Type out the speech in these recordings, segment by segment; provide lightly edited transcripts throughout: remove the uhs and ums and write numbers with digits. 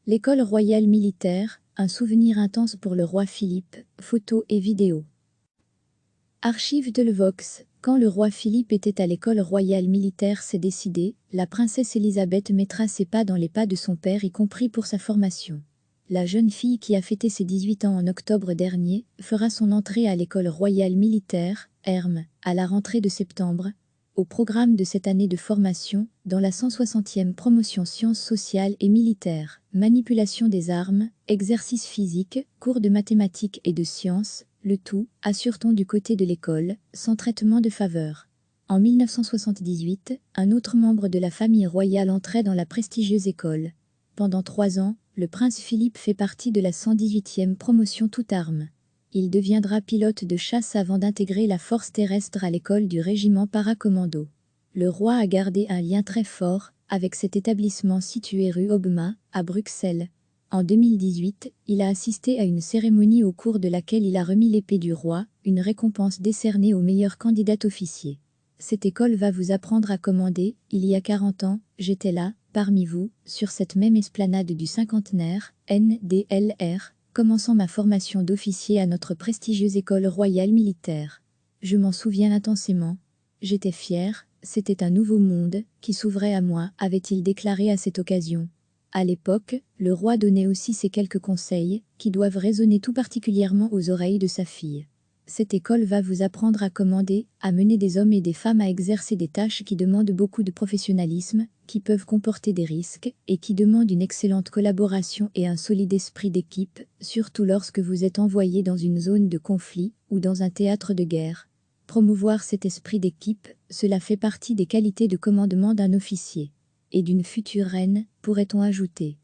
L'école royale militaire, un souvenir intense pour le roi Philippe, photos et vidéos. Archives de Levox. Quand le roi Philippe était à l'école royale militaire, c'est décidé, la princesse Élisabeth mettra ses pas dans les pas de son père, y compris pour sa formation. La jeune fille qui a fêté ses 18 ans en octobre dernier fera son entrée à l'école royale militaire, ERM, à la rentrée de septembre. Au programme de cette année de formation, dans la 160e promotion sciences sociales et militaires, manipulation des armes, exercices physiques, cours de mathématiques et de sciences, le tout, assure-t-on du côté de l'école, sans traitement de faveur. En 1978, un autre membre de la famille royale entrait dans la prestigieuse école. Pendant 3 ans, le prince Philippe fait partie de la 118e promotion toute arme. Il deviendra pilote de chasse avant d'intégrer la force terrestre à l'école du régiment paracommando. Le roi a gardé un lien très fort avec cet établissement situé rue Obma, à Bruxelles. En 2018, il a assisté à une cérémonie au cours de laquelle il a remis l'épée du roi, une récompense décernée au meilleur candidat officier. Cette école va vous apprendre à commander. Il y a 40 ans, j'étais là, parmi vous, sur cette même esplanade du cinquantenaire, NDLR, commençant ma formation d'officier à notre prestigieuse école royale militaire. Je m'en souviens intensément. J'étais fier, c'était un nouveau monde qui s'ouvrait à moi, avait-il déclaré à cette occasion. À l'époque, le roi donnait aussi ces quelques conseils, qui doivent résonner tout particulièrement aux oreilles de sa fille. Cette école va vous apprendre à commander, à mener des hommes et des femmes à exercer des tâches qui demandent beaucoup de professionnalisme, qui peuvent comporter des risques, et qui demandent une excellente collaboration et un solide esprit d'équipe, surtout lorsque vous êtes envoyé dans une zone de conflit, ou dans un théâtre de guerre. Promouvoir cet esprit d'équipe, cela fait partie des qualités de commandement d'un officier. Et d'une future reine, pourrait-on ajouter.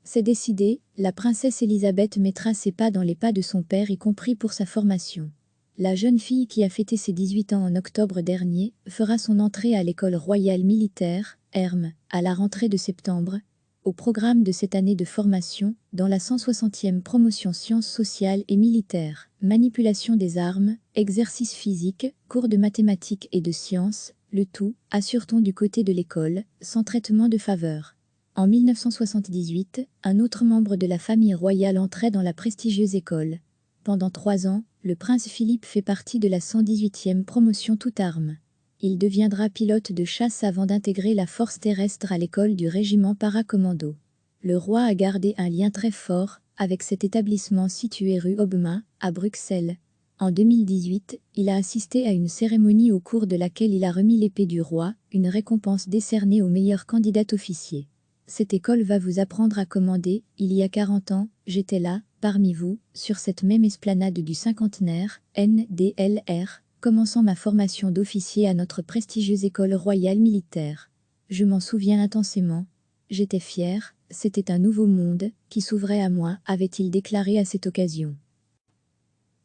C'est décidé, la princesse Élisabeth mettra ses pas dans les pas de son père, y compris pour sa formation. La jeune fille qui a fêté ses 18 ans en octobre dernier fera son entrée à l'école royale militaire, ERM, à la rentrée de septembre. Au programme de cette année de formation, dans la 160e promotion sciences sociales et militaires, manipulation des armes, exercices physiques, cours de mathématiques et de sciences, le tout, assure-t-on du côté de l'école, sans traitement de faveur. En 1978, un autre membre de la famille royale entrait dans la prestigieuse école. Pendant 3 ans, le prince Philippe fait partie de la 118e promotion toute arme. Il deviendra pilote de chasse avant d'intégrer la force terrestre à l'école du régiment paracommando. Le roi a gardé un lien très fort avec cet établissement situé rue Obma, à Bruxelles. En 2018, il a assisté à une cérémonie au cours de laquelle il a remis l'épée du roi, une récompense décernée au meilleur candidat officier. Cette école va vous apprendre à commander. Il y a 40 ans, j'étais là, parmi vous, sur cette même esplanade du cinquantenaire, NDLR, commençant ma formation d'officier à notre prestigieuse école royale militaire. Je m'en souviens intensément. J'étais fier, c'était un nouveau monde qui s'ouvrait à moi, avait-il déclaré à cette occasion.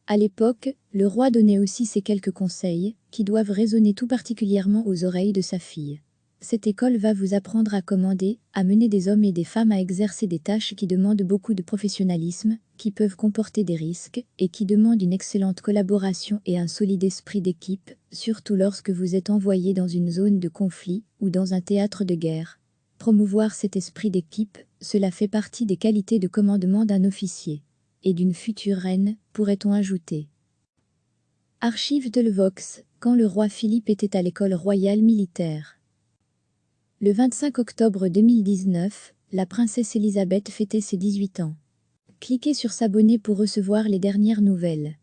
À l'époque, le roi donnait aussi ces quelques conseils, qui doivent résonner tout particulièrement aux oreilles de sa fille. Cette école va vous apprendre à commander, à mener des hommes et des femmes à exercer des tâches qui demandent beaucoup de professionnalisme, qui peuvent comporter des risques, et qui demandent une excellente collaboration et un solide esprit d'équipe, surtout lorsque vous êtes envoyé dans une zone de conflit, ou dans un théâtre de guerre. Promouvoir cet esprit d'équipe, cela fait partie des qualités de commandement d'un officier. Et d'une future reine, pourrait-on ajouter. Archives de Levox. Quand le roi Philippe était à l'école royale militaire. Le 25 octobre 2019, la princesse Élisabeth fêtait ses 18 ans. Cliquez sur s'abonner pour recevoir les dernières nouvelles.